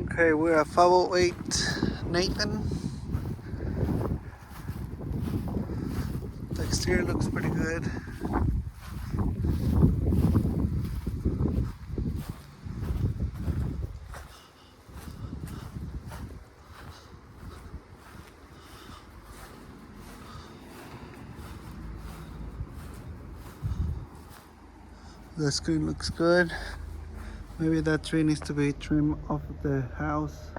Okay, we're at 508 Nathan. The exterior looks pretty good. The screen looks good. Maybe that tree needs to be trimmed off of the house.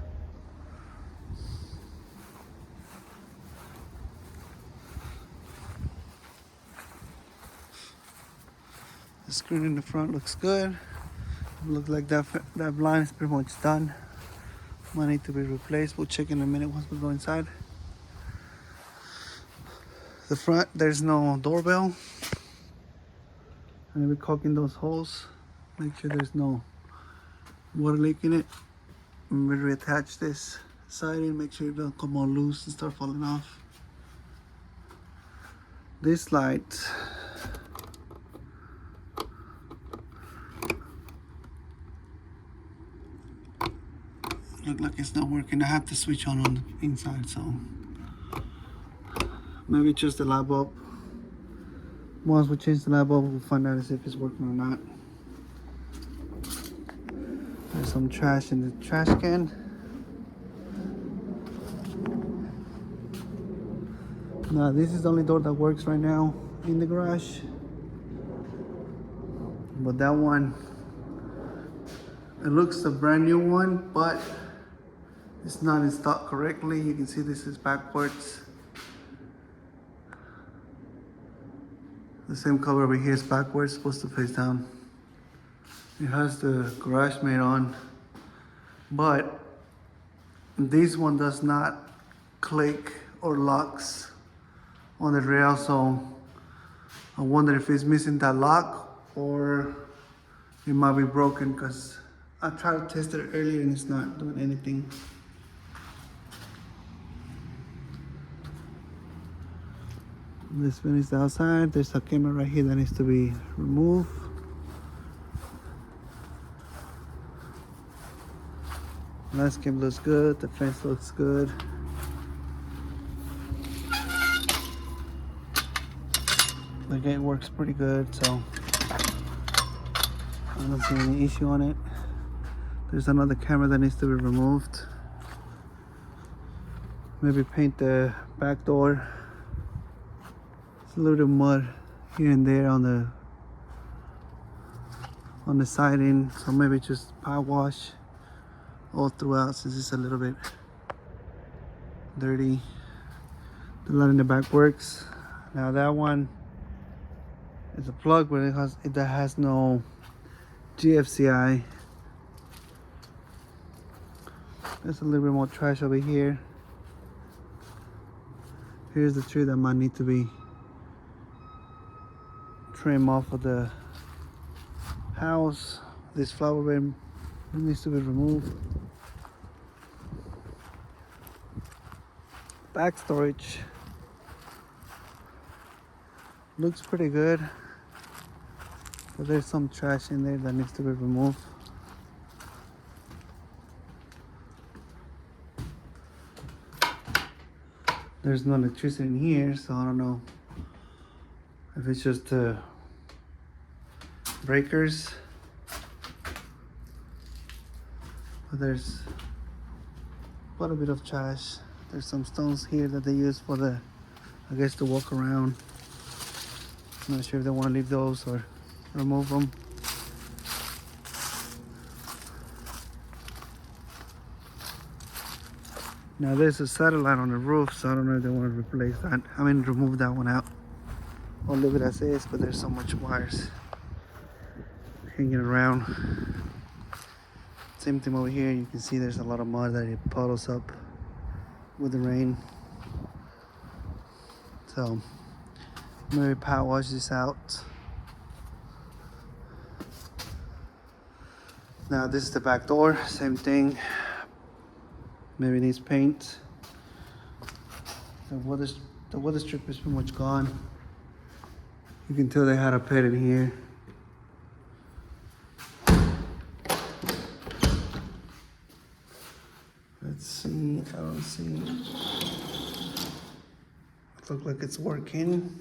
The screen in the front looks good. Looks like that blind is pretty much done. Might need to be replaced. We'll check in a minute once we go inside. The front, there's no doorbell. I'm gonna be caulking those holes. Make sure there's no water leak in it. I'm gonna reattach this siding. Make sure it don't come all loose and start falling off. This light, look like it's not working. I have to switch on the inside, so maybe just the light bulb. Once we change the light bulb, we'll find out if it's working or not. There's some trash in the trash can. Now this is the only door that works right now in the garage. But that one, it looks a brand new one, but it's not installed correctly. You can see this is backwards. The same cover over here is backwards, supposed to face down. It has the garage made on, but this one does not click or locks on the rail, so I wonder if it's missing that lock or it might be broken, because I tried to test it earlier and it's not doing anything. This one is the outside. There's a camera right here that needs to be removed. Landscape looks good. The fence looks good. The gate works pretty good, so I don't see any issue on it. There's another camera that needs to be removed. Maybe paint the back door. It's a little mud here and there on the siding, so maybe just power wash all throughout since it's a little bit dirty. The light in the back works. Now that one is a plug, but it has no GFCI. There's a little bit more trash over here. Here's the tree that might need to be trimmed off of the house. This flower bed needs to be removed. Back storage looks pretty good, but there's some trash in there that needs to be removed. There's no electricity in here, so I don't know if it's just breakers, but there's quite a bit of trash. There's some stones here that they use for I guess to walk around. I'm not sure if they want to leave those or remove them. Now there's a satellite on the roof, so I don't know if they want to replace that. Remove that one out or leave it as is, but there's so much wires hanging around. Same thing over here. You can see there's a lot of mud that it puddles up with the rain. So maybe power wash this out. Now this is the back door, same thing. Maybe needs paint. The weather strip is pretty much gone. You can tell they had a pet in here. Let's see, I don't see. It looks like it's working.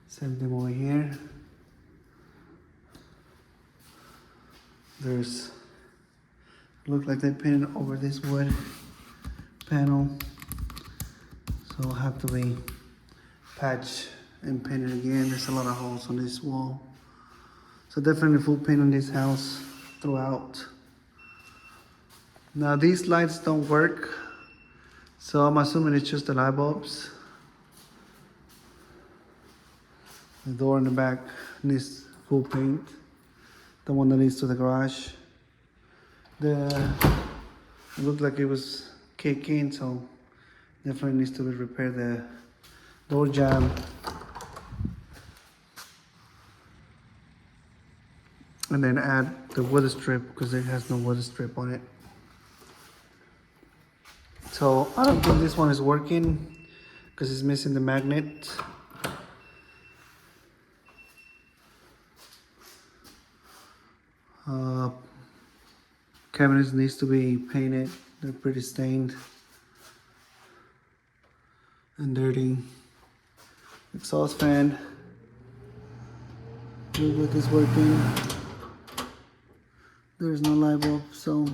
Same thing over here. There's, look like they painted over this wood panel. So it'll have to be patched and painted again. There's a lot of holes on this wall. So definitely full paint on this house throughout. Now these lights don't work. So I'm assuming it's just the light bulbs. The door in the back needs full paint. The one that leads to the garage. It looked like it was kicking, so definitely needs to be repaired. The door jamb. And then add the wood strip because it has no wood strip on it. So I don't think this one is working because it's missing the magnet. Cabinets needs to be painted. They're pretty stained and dirty. Exhaust fan. Looks like it's working. There's no light bulb, so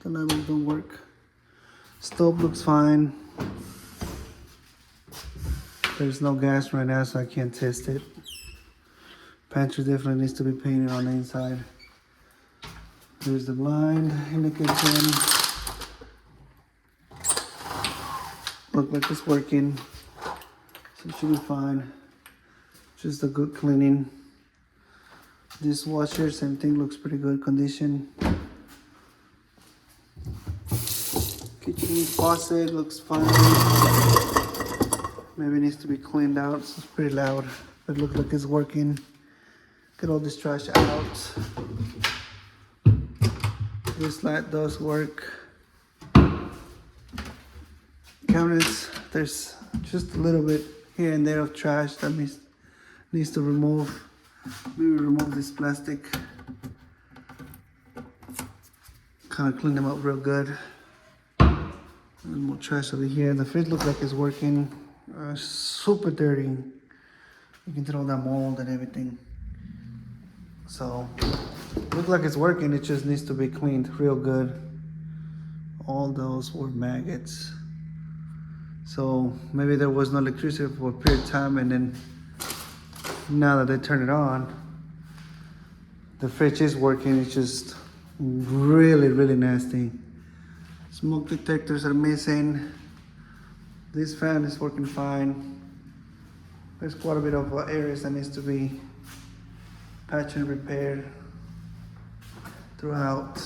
the light bulb don't work. Stove looks fine. There's no gas right now, so I can't test it. Pantry definitely needs to be painted on the inside. There's the blind in the kitchen. Look like it's working, so it should be fine. Just a good cleaning. Dishwasher, same thing, looks pretty good condition. Kitchen faucet looks fine. Maybe it needs to be cleaned out. It's pretty loud. It looks like it's working. Get all this trash out. This light does work. Cabinets, there's just a little bit here and there of trash that needs to remove. Maybe remove this plastic. Kind of clean them up real good. And more trash over here. The fridge looks like it's working. Super dirty. You can tell all that mold and everything. So, looks like it's working. It just needs to be cleaned real good. All those were maggots. So maybe there was no electricity for a period of time, and then now that they turn it on, the fridge is working. It's just really, really nasty. Smoke detectors are missing. This fan is working fine. There's quite a bit of areas that needs to be patched and repaired throughout.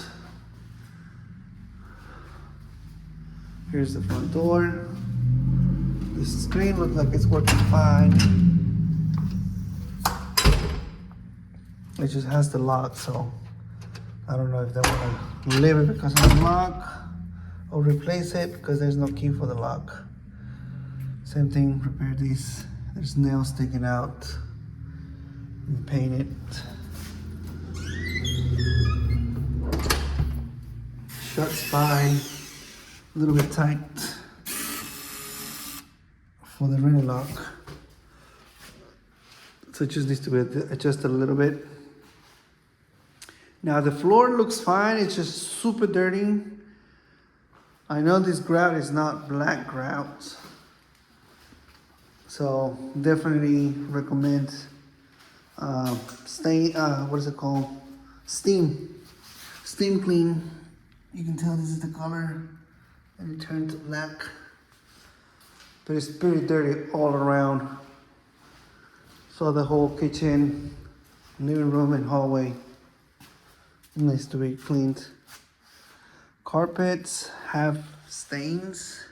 Here's the front door. The screen looks like it's working fine. It just has the lock, so I don't know if they want to leave it because of the lock or replace it because there's no key for the lock. Same thing, repair these. There's nails sticking out. And paint it. Shuts fine. A little bit tight for the ring lock. So it just needs to be adjusted a little bit. Now the floor looks fine, it's just super dirty. I know this grout is not black grout. So definitely recommend what is it called? Steam clean. You can tell this is the color and it turned to black. But it's pretty dirty all around. So the whole kitchen, living room and hallway needs to be cleaned. Carpets have stains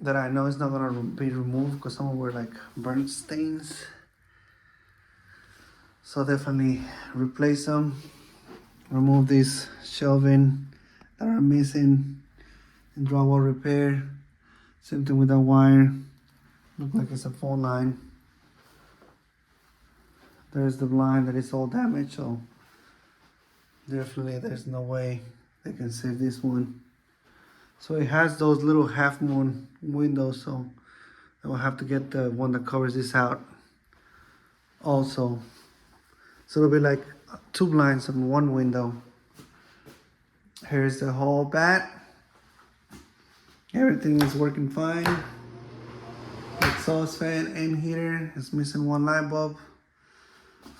that I know is not gonna be removed because some were like burnt stains. So definitely replace them. Remove these shelving that are missing and drywall repair. Same thing with that wire. Look like it's a phone line. there's the blind that is all damaged, so definitely there's no way they can save this one. So it has those little half moon windows, so I will have to get the one that covers this out also. So it'll be like 2 blinds on 1 window. Here's the whole bat. Everything is working fine. Exhaust fan and heater is missing 1 light bulb.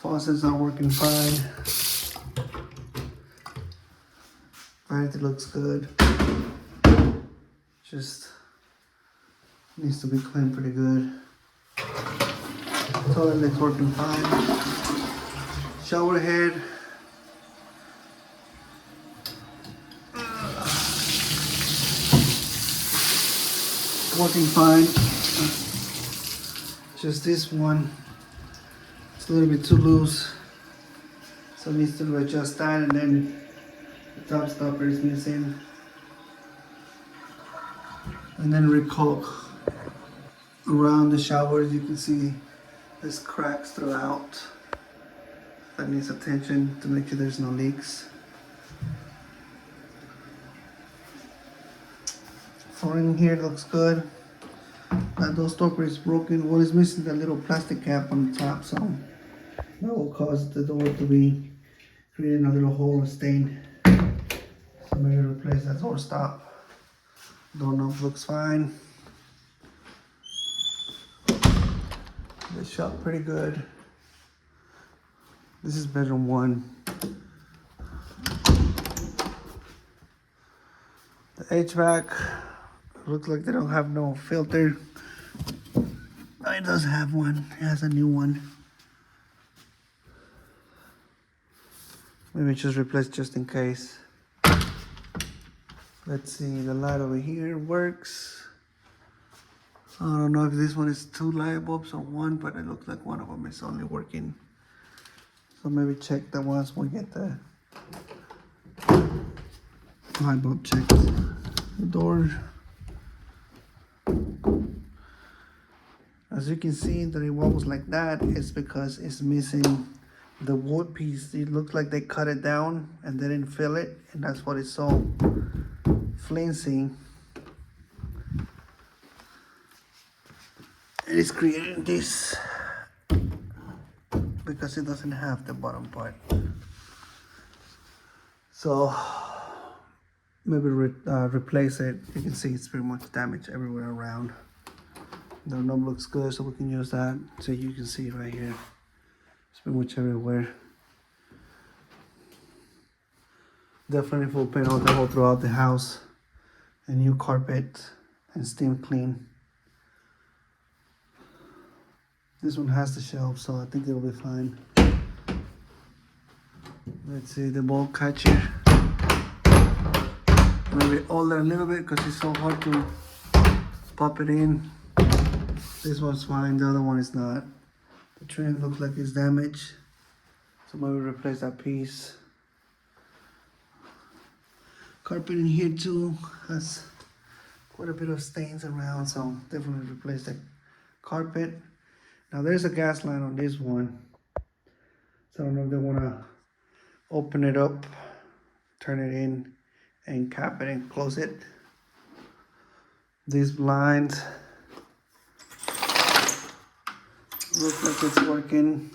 Faucets are working fine. Vanity looks good. Just needs to be cleaned pretty good. Toilet is working fine. Shower head. Working fine. Just this one. It's a little bit too loose. So it needs to adjust that, and then the top stopper is missing. And then recaulk around the showers. You can see there's cracks throughout. That needs attention to make sure there's no leaks. Flooring here looks good. That door stopper is broken. What is missing, that little plastic cap on the top, so that will cause the door to be creating a little hole or stain. So maybe replace that door stop. Doorknob looks fine. They shut pretty good. This is bedroom 1. The HVAC looks like they don't have no filter. Oh, it does have one. It has a new one. Maybe just replace just in case. Let's see, the light over here works. I don't know if this one is 2 light bulbs or 1, but it looks like one of them is only working. So maybe check that once we get the light bulb checked. The door. As you can see, that it was like that. It's because it's missing the wood piece. It looks like they cut it down and they didn't fill it, and that's what it's so flimsy. It is creating this because it doesn't have the bottom part. So maybe replace it. You can see it's pretty much damaged everywhere around. The knob looks good, so we can use that. So you can see right here, it's pretty much everywhere. Definitely full paint all throughout the house. A new carpet and steam clean. This one has the shelf, so I think it'll be fine. Let's see the bulb catcher. Maybe alter a little bit because it's so hard to pop it in. This one's fine, the other one is not. The trim looks like it's damaged, so maybe replace that piece. Carpet in here too has quite a bit of stains around, so definitely replace the carpet. Now there's a gas line on this one, so I don't know if they want to open it up, turn it in, and cap it and close it. These blinds look like it's working.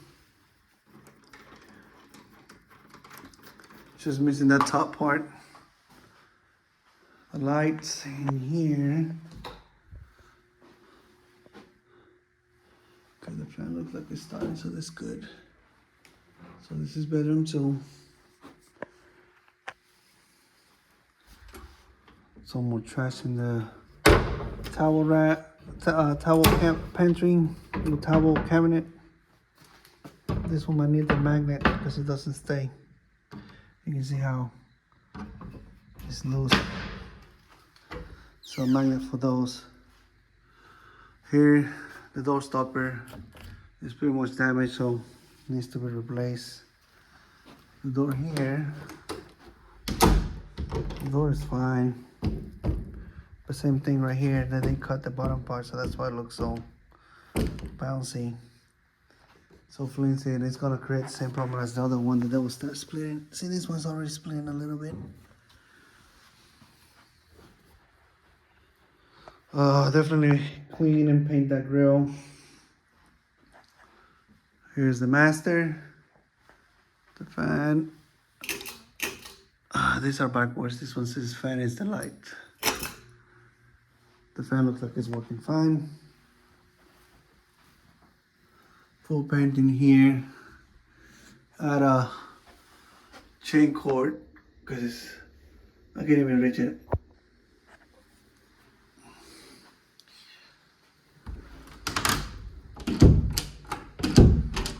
Just missing that top part. The lights in here. Okay, the fan looks like it's starting, so that's good. So this is bedroom 2. Some more trash in the towel rack, pantry, the towel cabinet. This one might need the magnet because it doesn't stay. You can see how it's loose. So a magnet for those. Here, the door stopper is pretty much damaged, so needs to be replaced. The door here, the door is fine. The same thing right here, they didn't cut the bottom part, so that's why it looks so bouncy. so flimsy, and it's gonna create the same problem as the other one that will start splitting. See, this one's already splitting a little bit. Definitely clean and paint that grill. Here's the master, the fan. These are backwards. This one says fan is the light. The fan looks like it's working fine. Full painting here. Add a chain cord because I can't even reach it.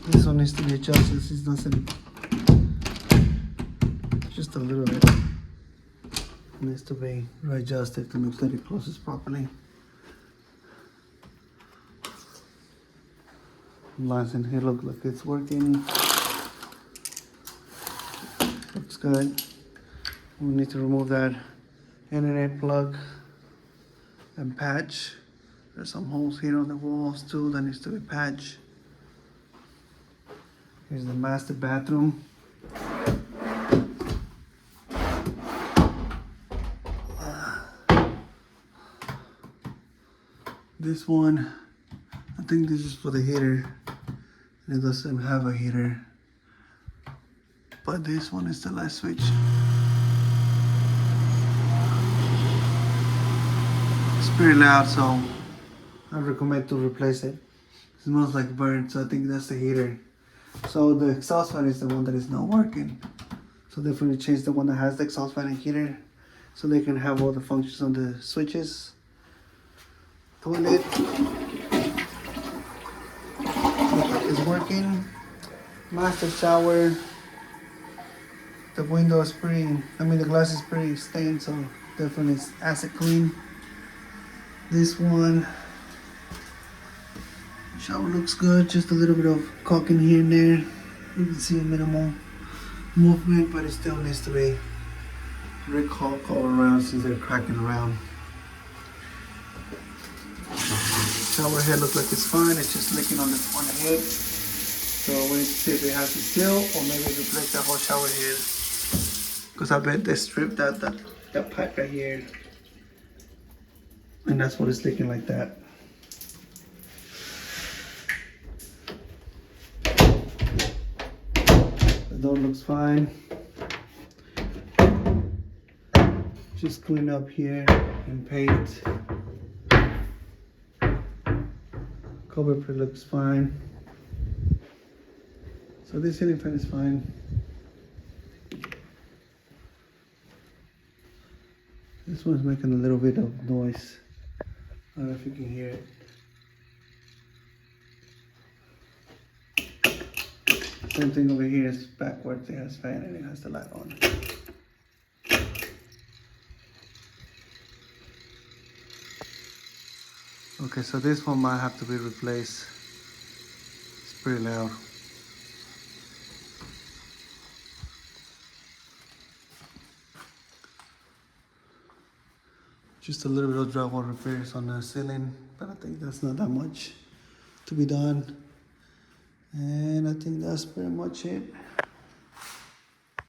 This one needs to be adjusted. This is nothing. Just a little bit. It needs to be readjusted to make sure it closes properly. Lines in here look like it's working. Looks good. We need to remove that internet plug and patch. There's some holes here on the walls too that needs to be patched. Here's the master bathroom. This one, I think this is for the heater. It doesn't have a heater. But this one is the light switch. It's pretty loud, so I recommend to replace it. It smells like burnt, so I think that's the heater. So the exhaust fan is the one that is not working. So definitely change the one that has the exhaust fan and heater, so they can have all the functions on the switches. Toilet is working. Master shower. The window is the glass is pretty stained, so definitely it's acid clean. This one, shower looks good, just a little bit of caulking here and there. You can see a minimal movement, but it still needs to be re-caulked all around since they're cracking around. Shower head looks like it's fine, it's just leaking on the head. So we need to see if it has a seal or maybe replace the whole shower head. Because I bet they stripped that pipe right here. And that's what it's leaking like that. The door looks fine. Just clean up here and paint. Cover plate looks fine. So this ceiling fan is fine. This one's making a little bit of noise. I don't know if you can hear it. Same thing over here is backwards. It has fan and it has the light on. Okay, so this one might have to be replaced. It's pretty loud. Just a little bit of drywall repairs on the ceiling, but I think that's not that much to be done. And I think that's pretty much it.